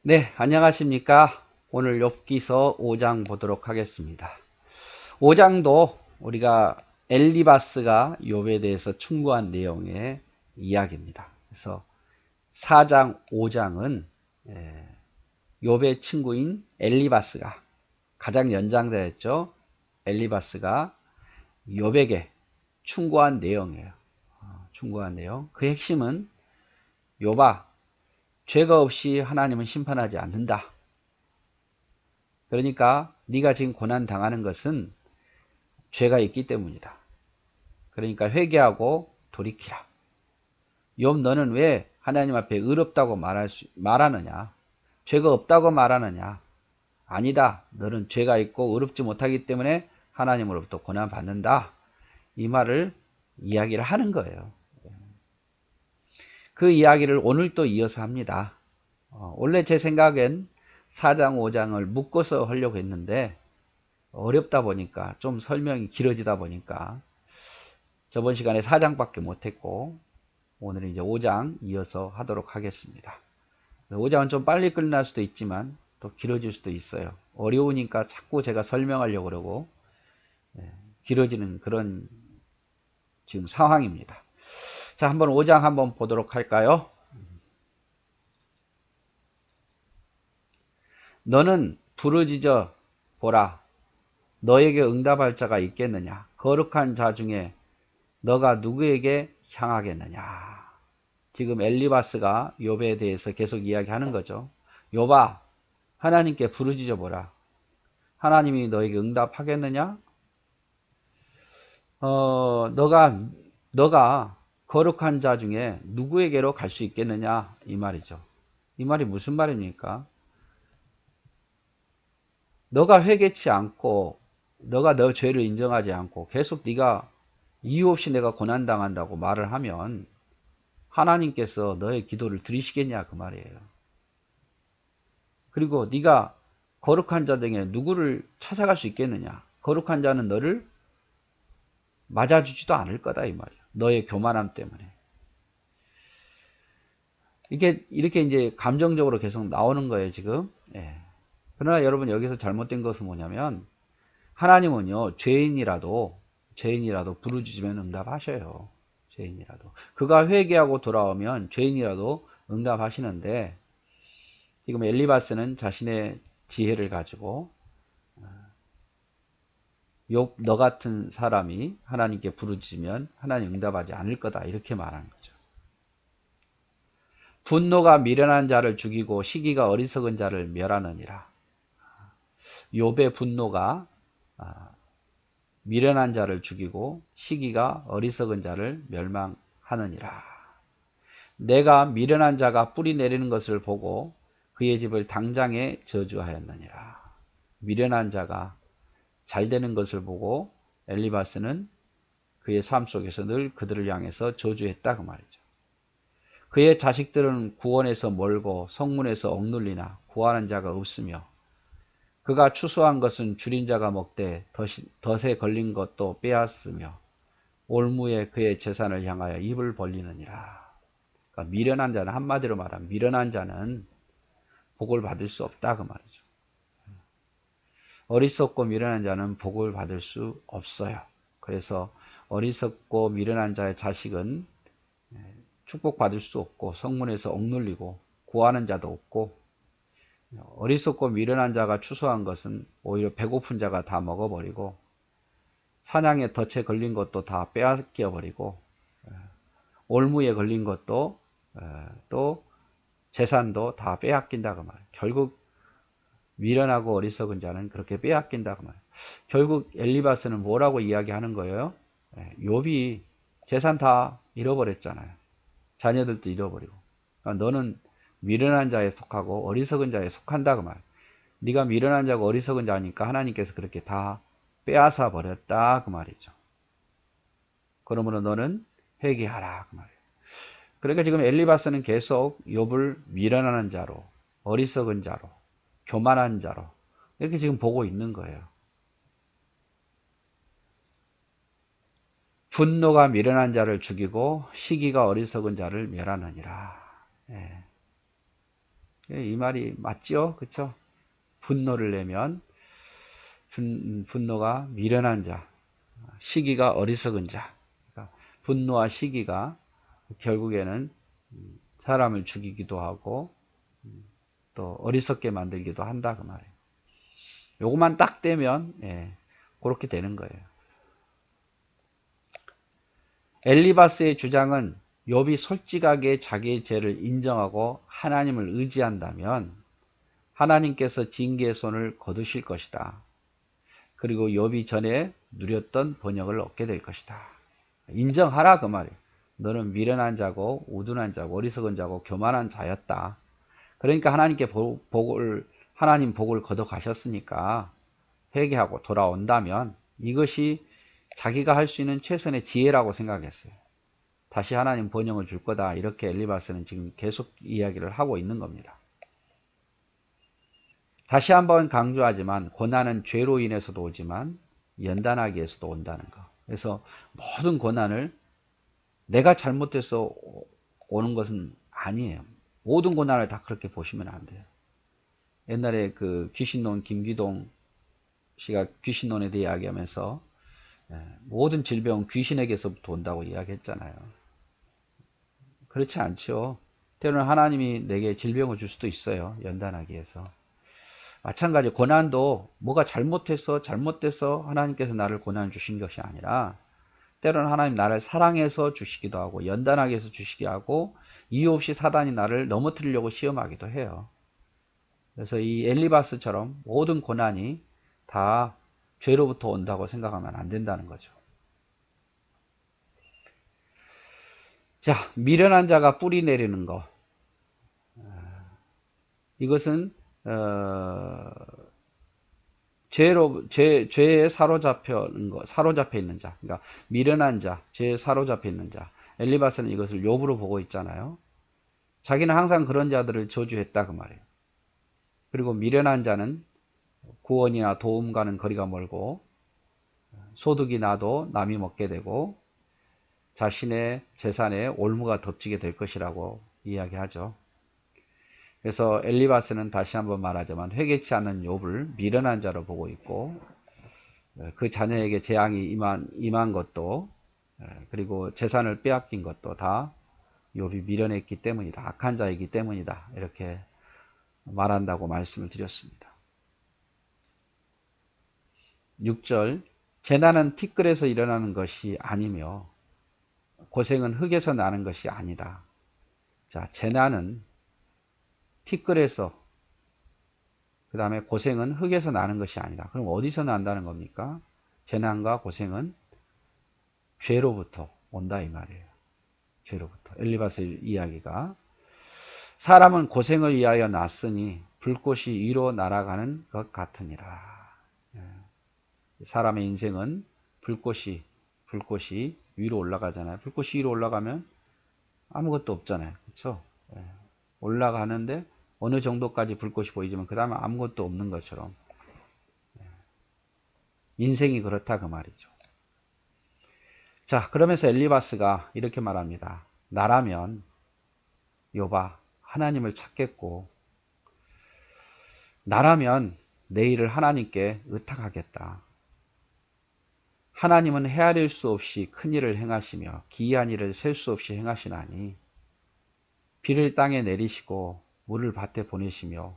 네, 안녕하십니까. 오늘 욥기서 5장 보도록 하겠습니다. 5장도 우리가 엘리바스가 욥에 대해서 충고한 내용의 이야기입니다. 그래서 4장, 5장은 욥의 친구인 엘리바스가 가장 연장자였죠. 엘리바스가 욥에게 충고한 내용이에요. 충고한 내용. 그 핵심은 욥아, 죄가 없이 하나님은 심판하지 않는다. 그러니까 네가 지금 고난 당하는 것은 죄가 있기 때문이다. 그러니까 회개하고 돌이키라. 욥 너는 왜 하나님 앞에 의롭다고 말하느냐? 죄가 없다고 말하느냐? 아니다. 너는 죄가 있고 의롭지 못하기 때문에 하나님으로부터 고난 받는다. 이 말을 이야기를 하는 거예요. 그 이야기를 오늘 또 이어서 합니다. 원래 제 생각엔 4장, 5장을 묶어서 하려고 했는데 어렵다 보니까 좀 설명이 길어지다 보니까 저번 시간에 4장밖에 못했고 오늘은 이제 5장 이어서 하도록 하겠습니다. 5장은 좀 빨리 끝날 수도 있지만 또 길어질 수도 있어요. 어려우니까 자꾸 제가 설명하려고 그러고 길어지는 그런 지금 상황입니다. 자, 한번 5장 한번 보도록 할까요? 너는 부르짖어 보라. 너에게 응답할 자가 있겠느냐? 거룩한 자 중에 너가 누구에게 향하겠느냐? 지금 엘리바스가 욥에 대해서 계속 이야기하는 거죠. 욥아, 하나님께 부르짖어 보라. 하나님이 너에게 응답하겠느냐? 너가 거룩한 자 중에 누구에게로 갈 수 있겠느냐? 이 말이죠. 이 말이 무슨 말입니까? 너가 회개치 않고, 너가 너 죄를 인정하지 않고, 계속 네가 이유 없이 내가 고난당한다고 말을 하면, 하나님께서 너의 기도를 들으시겠냐? 그 말이에요. 그리고 네가 거룩한 자 중에 누구를 찾아갈 수 있겠느냐? 거룩한 자는 너를 맞아주지도 않을 거다 이 말이야. 너의 교만함 때문에. 이게 이렇게 이제 감정적으로 계속 나오는 거예요 지금. 예. 그러나 여러분 여기서 잘못된 것은 뭐냐면 하나님은요 죄인이라도 부르짖으면 응답하셔요. 죄인이라도 그가 회개하고 돌아오면 죄인이라도 응답하시는데 지금 엘리바스는 자신의 지혜를 가지고 욥 너 같은 사람이 하나님께 부르짖으면 하나님 응답하지 않을 거다 이렇게 말하는 거죠. 분노가 미련한 자를 죽이고 시기가 어리석은 자를 멸하느니라. 욥의 분노가 미련한 자를 죽이고 시기가 어리석은 자를 멸망하느니라. 내가 미련한 자가 뿌리 내리는 것을 보고 그의 집을 당장에 저주하였느니라. 미련한 자가 잘 되는 것을 보고 엘리바스는 그의 삶 속에서 늘 그들을 향해서 저주했다 그 말이죠. 그의 자식들은 구원에서 멀고 성문에서 억눌리나 구하는 자가 없으며 그가 추수한 것은 줄인 자가 먹되 덫에 걸린 것도 빼앗으며 올무에 그의 재산을 향하여 입을 벌리느니라. 그러니까 미련한 자는 한마디로 말하면 미련한 자는 복을 받을 수 없다 그 말이죠. 어리석고 미련한 자는 복을 받을 수 없어요. 그래서 어리석고 미련한 자의 자식은 축복받을 수 없고 성문에서 억눌리고 구하는 자도 없고 어리석고 미련한 자가 추수한 것은 오히려 배고픈 자가 다 먹어버리고 사냥의 덫에 걸린 것도 다 빼앗겨 버리고 올무에 걸린 것도 또 재산도 다 빼앗긴다 그 말이에요. 결국 미련하고 어리석은 자는 그렇게 빼앗긴다 그 말이에요. 결국 엘리바스는 뭐라고 이야기하는 거예요? 욥이 재산 다 잃어버렸잖아요. 자녀들도 잃어버리고. 그러니까 너는 미련한 자에 속하고 어리석은 자에 속한다 그 말. 네가 미련한 자고 어리석은 자니까 하나님께서 그렇게 다 빼앗아 버렸다 그 말이죠. 그러므로 너는 회개하라 그 말이에요. 그러니까 지금 엘리바스는 계속 욥을 미련한 자로, 어리석은 자로, 교만한 자로 이렇게 지금 보고 있는 거예요. 분노가 미련한 자를 죽이고 시기가 어리석은 자를 멸하느니라. 예. 이 말이 맞죠? 그쵸? 분노를 내면 분노가 미련한 자, 시기가 어리석은 자. 그러니까 분노와 시기가 결국에는 사람을 죽이기도 하고 또 어리석게 만들기도 한다 그 말이에요. 요것만 딱 떼면 그렇게 되는 거예요. 엘리바스의 주장은 욥이 솔직하게 자기의 죄를 인정하고 하나님을 의지한다면 하나님께서 징계의 손을 거두실 것이다. 그리고 욥이 전에 누렸던 번영을 얻게 될 것이다. 인정하라 그 말이에요. 너는 미련한 자고 우둔한 자고 어리석은 자고 교만한 자였다. 그러니까 하나님 복을 거둬 가셨으니까 회개하고 돌아온다면 이것이 자기가 할 수 있는 최선의 지혜라고 생각했어요. 다시 하나님 번영을 줄 거다. 이렇게 엘리바스는 지금 계속 이야기를 하고 있는 겁니다. 다시 한번 강조하지만 고난은 죄로 인해서도 오지만 연단하기 위해서도 온다는 거. 그래서 모든 고난을 내가 잘못해서 오는 것은 아니에요. 모든 고난을 다 그렇게 보시면 안 돼요. 옛날에 그 귀신논 김기동 씨가 귀신논에 대해 이야기하면서 모든 질병은 귀신에게서부터 온다고 이야기했잖아요. 그렇지 않죠. 때로는 하나님이 내게 질병을 줄 수도 있어요. 연단하기 위해서. 마찬가지 고난도 뭐가 잘못돼서 하나님께서 나를 고난을 주신 것이 아니라 때로는 하나님 나를 사랑해서 주시기도 하고 연단하기 위해서 주시기도 하고 이유 없이 사단이 나를 넘어뜨리려고 시험하기도 해요. 그래서 이 엘리바스처럼 모든 고난이 다 죄로부터 온다고 생각하면 안 된다는 거죠. 자, 미련한 자가 뿌리 내리는 거. 이것은 죄에 사로잡혀 있는 자. 그러니까 미련한 자, 죄에 사로잡혀 있는 자. 엘리바스는 이것을 욥으로 보고 있잖아요. 자기는 항상 그런 자들을 저주했다 그 말이에요. 그리고 미련한 자는 구원이나 도움과는 거리가 멀고 소득이 나도 남이 먹게 되고 자신의 재산에 올무가 덮치게 될 것이라고 이야기하죠. 그래서 엘리바스는 다시 한번 말하자면 회개치 않는 욥을 미련한 자로 보고 있고 그 자녀에게 재앙이 임한 것도 그리고 재산을 빼앗긴 것도 다 욥이 미련했기 때문이다. 악한 자이기 때문이다. 이렇게 말한다고 말씀을 드렸습니다. 6절 재난은 티끌에서 일어나는 것이 아니며 고생은 흙에서 나는 것이 아니다. 자, 재난은 티끌에서 그 다음에 고생은 흙에서 나는 것이 아니다. 그럼 어디서 난다는 겁니까? 재난과 고생은 죄로부터 온다 이 말이에요. 죄로부터. 엘리바스 이야기가 사람은 고생을 위하여 났으니 불꽃이 위로 날아가는 것 같으니라. 사람의 인생은 불꽃이 위로 올라가잖아요. 불꽃이 위로 올라가면 아무것도 없잖아요. 그렇죠? 올라가는데 어느 정도까지 불꽃이 보이지만 그 다음에 아무것도 없는 것처럼 인생이 그렇다 그 말이죠. 자, 그러면서 엘리바스가 이렇게 말합니다. 나라면 욥아 하나님을 찾겠고 나라면 내 일을 하나님께 의탁하겠다. 하나님은 헤아릴 수 없이 큰 일을 행하시며 기이한 일을 셀 수 없이 행하시나니 비를 땅에 내리시고 물을 밭에 보내시며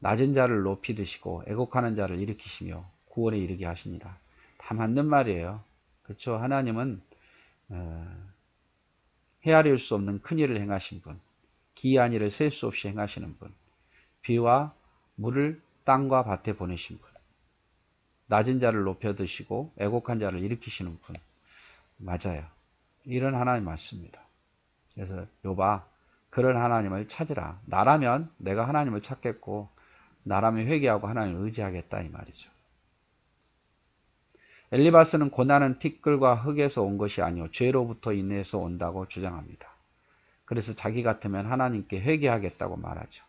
낮은 자를 높이 드시고 애곡하는 자를 일으키시며 구원에 이르게 하십니다. 다 맞는 말이에요. 그렇죠? 하나님은 헤아릴 수 없는 큰 일을 행하신 분, 기이한 일을 셀 수 없이 행하시는 분, 비와 물을 땅과 밭에 보내신 분, 낮은 자를 높여 드시고 애곡한 자를 일으키시는 분. 맞아요. 이런 하나님 맞습니다. 그래서 욥아 그런 하나님을 찾으라. 나라면 내가 하나님을 찾겠고 나라면 회개하고 하나님을 의지하겠다 이 말이죠. 엘리바스는 고난은 티끌과 흙에서 온 것이 아니오 죄로부터 인해서 온다고 주장합니다. 그래서 자기 같으면 하나님께 회개하겠다고 말하죠.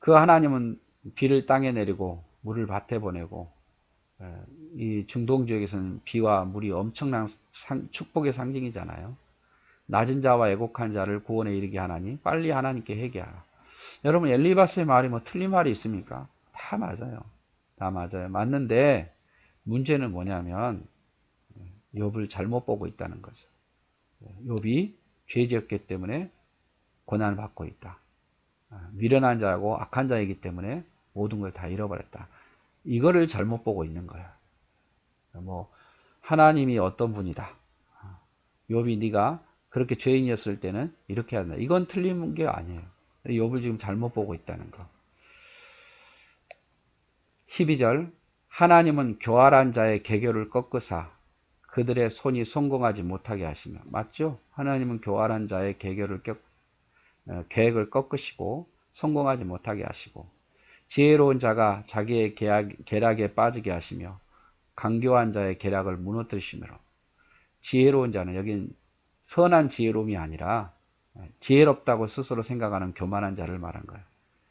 그 하나님은 비를 땅에 내리고 물을 밭에 보내고 이 중동 지역에서는 비와 물이 엄청난 축복의 상징이잖아요. 낮은 자와 애곡한 자를 구원에 이르게 하나니 빨리 하나님께 회개하라. 여러분 엘리바스의 말이 뭐 틀린 말이 있습니까? 다 맞아요. 다 맞아요. 맞는데 문제는 뭐냐면 욥을 잘못 보고 있다는 거죠. 욥이 죄 지었기 때문에 고난을 받고 있다. 미련한 자고 악한 자이기 때문에 모든 걸 다 잃어버렸다. 이거를 잘못 보고 있는 거야. 뭐 하나님이 어떤 분이다. 욥이 네가 그렇게 죄인이었을 때는 이렇게 한다. 이건 틀린 게 아니에요. 욥을 지금 잘못 보고 있다는 거. 12절 하나님은 교활한 자의 계교를 꺾으사 그들의 손이 성공하지 못하게 하시며. 맞죠? 하나님은 교활한 자의 계획을 꺾으시고 성공하지 못하게 하시고 지혜로운 자가 자기의 계략에 빠지게 하시며 강교한 자의 계략을 무너뜨리시므로. 지혜로운 자는 여긴 선한 지혜로움이 아니라 지혜롭다고 스스로 생각하는 교만한 자를 말한 거예요.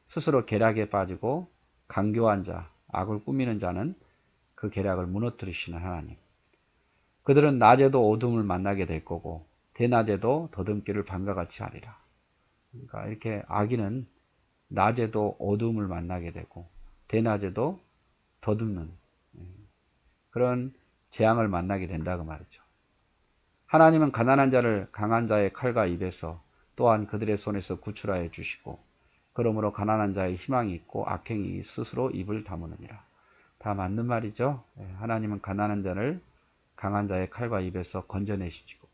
스스로 계략에 빠지고 강교한 자, 악을 꾸미는 자는 그 계략을 무너뜨리시는 하나님. 그들은 낮에도 어둠을 만나게 될 거고 대낮에도 더듬기를 밤과 같이 하리라. 그러니까 이렇게 악인은 낮에도 어둠을 만나게 되고 대낮에도 더듬는 그런 재앙을 만나게 된다고 말이죠. 하나님은 가난한 자를 강한 자의 칼과 입에서 또한 그들의 손에서 구출하여 주시고 그러므로 가난한 자의 희망이 있고 악행이 스스로 입을 다무느니라. 다 맞는 말이죠. 하나님은 가난한 자를 강한 자의 칼과 입에서 건져내시고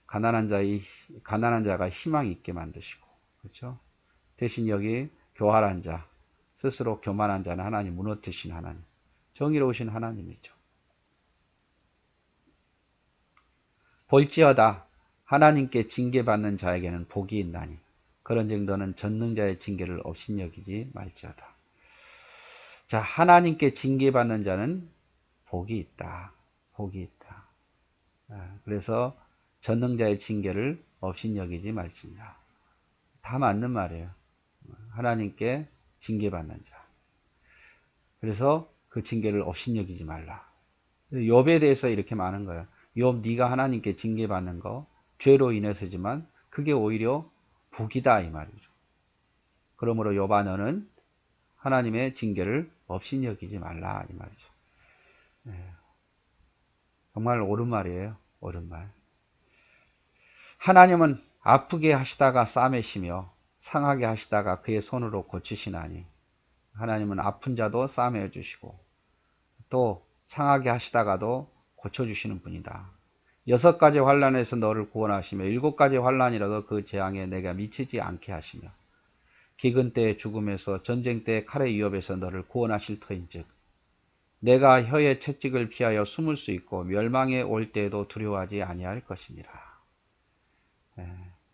가난한 자가 희망이 있게 만드시고 그렇죠? 대신 여기 교활한 자, 스스로 교만한 자는 하나님 무너뜨리신 하나님, 정의로우신 하나님이죠. 볼지어다 하나님께 징계받는 자에게는 복이 있나니 그런즉 너는 전능자의 징계를 업신여기지 말지어다. 자, 하나님께 징계받는 자는 복이 있다. 복이 있다. 그래서 전능자의 징계를 업신여기지 말지니라. 다 맞는 말이에요. 하나님께 징계받는 자. 그래서 그 징계를 업신여기지 말라. 욥에 대해서 이렇게 말하는 거예요. 욥 네가 하나님께 징계받는 거 죄로 인해서지만 그게 오히려 복이다 이 말이죠. 그러므로 욥아 너는 하나님의 징계를 업신여기지 말라 이 말이죠. 정말 옳은 말이에요. 옳은 말. 하나님은 아프게 하시다가 싸매시며 상하게 하시다가 그의 손으로 고치시나니 하나님은 아픈 자도 싸매어 주시고 또 상하게 하시다가도 고쳐주시는 분이다. 6가지 환난에서 너를 구원하시며 7가지 환난이라도 그 재앙에 내가 미치지 않게 하시며 기근 때의 죽음에서 전쟁 때의 칼의 위협에서 너를 구원하실 터인즉 내가 혀의 채찍을 피하여 숨을 수 있고 멸망에 올 때에도 두려워하지 아니할 것이니라.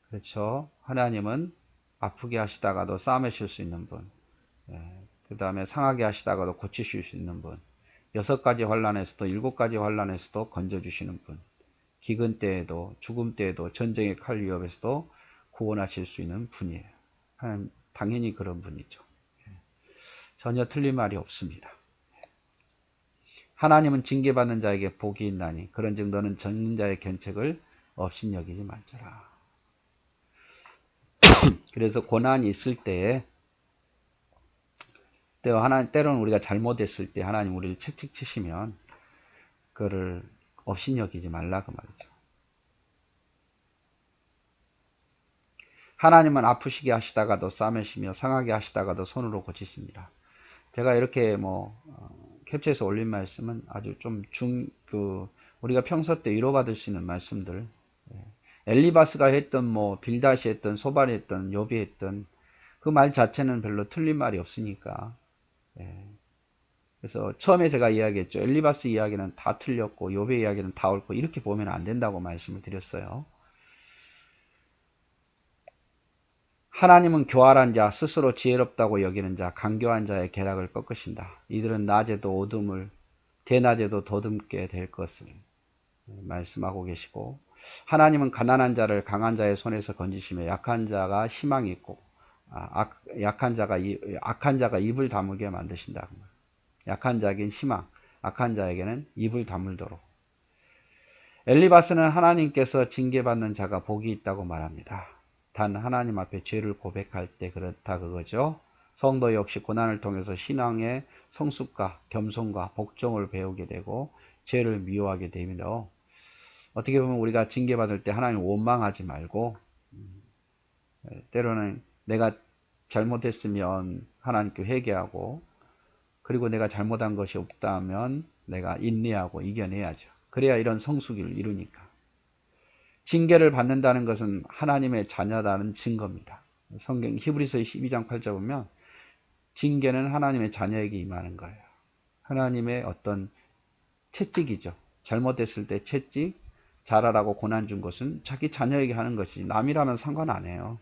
그렇죠. 하나님은 아프게 하시다가도 싸매실 수 있는 분, 그 다음에 상하게 하시다가도 고치실 수 있는 분, 6가지 환난에서도 7가지 환난에서도 건져주시는 분, 기근 때에도 죽음 때에도 전쟁의 칼 위협에서도 구원하실 수 있는 분이에요. 하나님 당연히 그런 분이죠. 전혀 틀린 말이 없습니다. 하나님은 징계받는 자에게 복이 있나니 그런즉 너는 전능자의 견책을 업신여기지 말자라. 그래서 고난이 있을 때에 때로는 우리가 잘못했을 때 하나님 우리를 채찍 치시면 그거를 업신여기지 말라 그 말이죠. 하나님은 아프시게 하시다가도 싸매시며 상하게 하시다가도 손으로 고치십니다. 제가 이렇게 캡처해서 올린 말씀은 아주 좀 우리가 평소 때 위로받을 수 있는 말씀들, 엘리바스가 했던 빌닷이 했던 소발이 했던 욥이 했던 그 말 자체는 별로 틀린 말이 없으니까. 그래서 처음에 제가 이야기했죠. 엘리바스 이야기는 다 틀렸고 욥의 이야기는 다 옳고 이렇게 보면 안 된다고 말씀을 드렸어요. 하나님은 교활한 자, 스스로 지혜롭다고 여기는 자, 강교한 자의 계략을 꺾으신다. 이들은 낮에도 어둠을, 대낮에도 더듬게 될 것을 말씀하고 계시고, 하나님은 가난한 자를 강한 자의 손에서 건지시며 약한 자가 희망이 있고, 악한 자가 입을 다물게 만드신다. 약한 자에게는 희망, 악한 자에게는 입을 다물도록. 엘리바스는 하나님께서 징계받는 자가 복이 있다고 말합니다. 단 하나님 앞에 죄를 고백할 때 그렇다 그거죠. 성도 역시 고난을 통해서 신앙의 성숙과 겸손과 복종을 배우게 되고 죄를 미워하게 됩니다. 어떻게 보면 우리가 징계받을 때 하나님 원망하지 말고 때로는 내가 잘못했으면 하나님께 회개하고 그리고 내가 잘못한 것이 없다면 내가 인내하고 이겨내야죠. 그래야 이런 성숙을 이루니까. 징계를 받는다는 것은 하나님의 자녀다는 증거입니다. 성경 히브리서 12장 8절 보면 징계는 하나님의 자녀에게 임하는 거예요. 하나님의 어떤 채찍이죠. 잘못했을 때 채찍, 잘하라고 고난 준 것은 자기 자녀에게 하는 것이지 남이라면 상관 안 해요.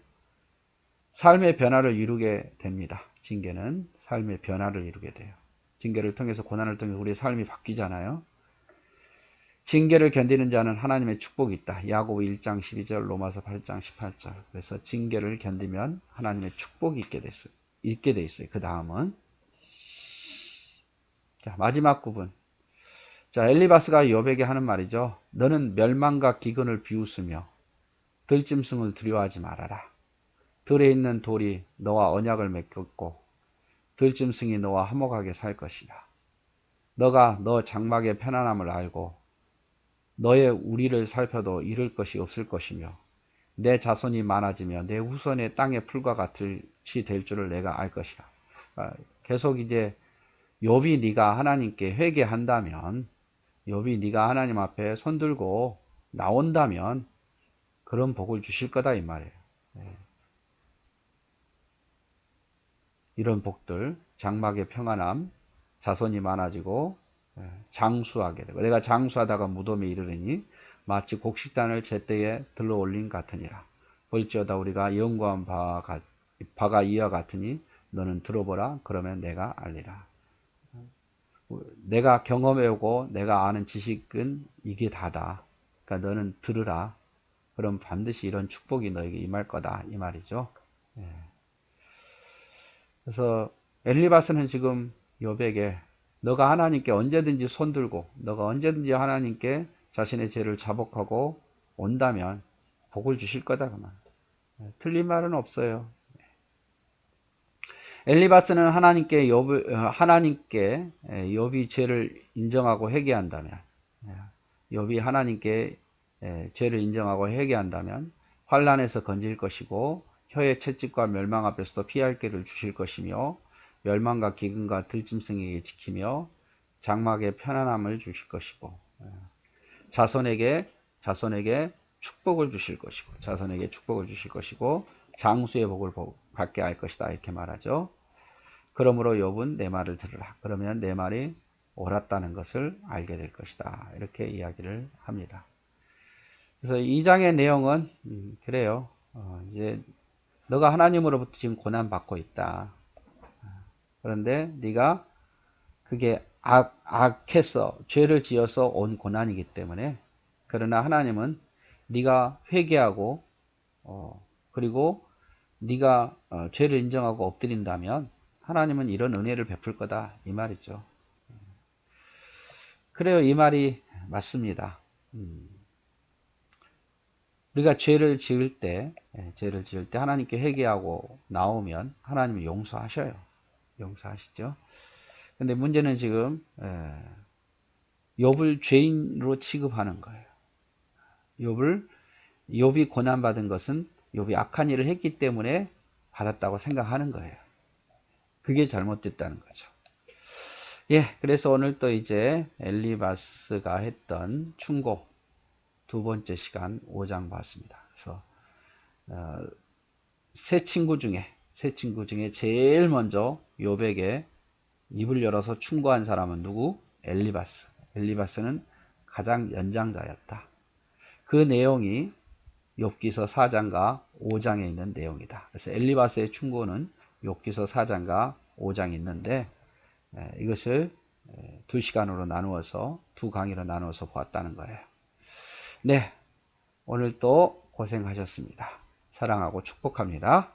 삶의 변화를 이루게 됩니다. 징계는 삶의 변화를 이루게 돼요. 징계를 통해서 고난을 통해서 우리의 삶이 바뀌잖아요. 징계를 견디는 자는 하나님의 축복이 있다. 야고보 1장 12절, 로마서 8장 18절. 그래서 징계를 견디면 하나님의 축복이 있게 돼 있어요. 그 다음은 자, 마지막 부분. 자, 엘리바스가 욥에게 하는 말이죠. 너는 멸망과 기근을 비웃으며 들짐승을 두려워하지 말아라. 들에 있는 돌이 너와 언약을 맺었고 들짐승이 너와 화목하게 살 것이다. 너가 너 장막의 편안함을 알고 너의 우리를 살펴도 잃을 것이 없을 것이며 내 자손이 많아지며 내 후손의 땅의 풀과 같이 될 줄을 내가 알 것이야. 계속 이제 욥이 네가 하나님께 회개한다면 욥이 네가 하나님 앞에 손들고 나온다면 그런 복을 주실 거다 이 말이에요. 이런 복들 장막의 평안함 자손이 많아지고 장수하게 되고 내가 장수하다가 무덤에 이르르니 마치 곡식단을 제때에 들러올린 같으니라. 볼지어다 우리가 연구한 바가 이와 같으니 너는 들어보라. 그러면 내가 알리라. 내가 경험해오고 내가 아는 지식은 이게 다다. 그러니까 너는 들으라. 그럼 반드시 이런 축복이 너에게 임할 거다 이 말이죠. 그래서 엘리바스는 지금 욥에게 너가 하나님께 언제든지 손들고 너가 언제든지 하나님께 자신의 죄를 자복하고 온다면 복을 주실 거다. 틀린 말은 없어요. 엘리바스는 하나님께 욥이 죄를 인정하고 회개한다면 욥이 하나님께 죄를 인정하고 회개한다면 환난에서 건질 것이고 혀의 채찍과 멸망 앞에서도 피할 길을 주실 것이며 멸망과 기근과 들짐승에게 지키며 장막의 편안함을 주실 것이고 자손에게 축복을 주실 것이고 장수의 복을 받게 할 것이다 이렇게 말하죠. 그러므로 욥은 내 말을 들으라. 그러면 내 말이 옳았다는 것을 알게 될 것이다. 이렇게 이야기를 합니다. 그래서 2장의 내용은 그래요. 이제 너가 하나님으로부터 지금 고난받고 있다. 그런데 네가 그게 악해서 죄를 지어서 온 고난이기 때문에 그러나 하나님은 네가 회개하고 그리고 네가 죄를 인정하고 엎드린다면 하나님은 이런 은혜를 베풀 거다 이 말이죠. 그래요. 이 말이 맞습니다. 우리가 죄를 지을 때 하나님께 회개하고 나오면 하나님이 용서하셔요. 용서하시죠. 근데 문제는 지금 욥을 죄인으로 취급하는 거예요. 욥이 고난받은 것은 욥이 악한 일을 했기 때문에 받았다고 생각하는 거예요. 그게 잘못됐다는 거죠. 그래서 오늘 또 이제 엘리바스가 했던 충고 두 번째 시간 5장 봤습니다. 그래서 세 친구 중에 제일 먼저 욥에게 입을 열어서 충고한 사람은 누구? 엘리바스. 엘리바스는 가장 연장자였다. 그 내용이 욥기서 4장과 5장에 있는 내용이다. 그래서 엘리바스의 충고는 욥기서 4장과 5장에 있는데 이것을 두 시간으로 나누어서 두 강의로 나누어서 보았다는 거예요. 네, 오늘 또 고생하셨습니다. 사랑하고 축복합니다.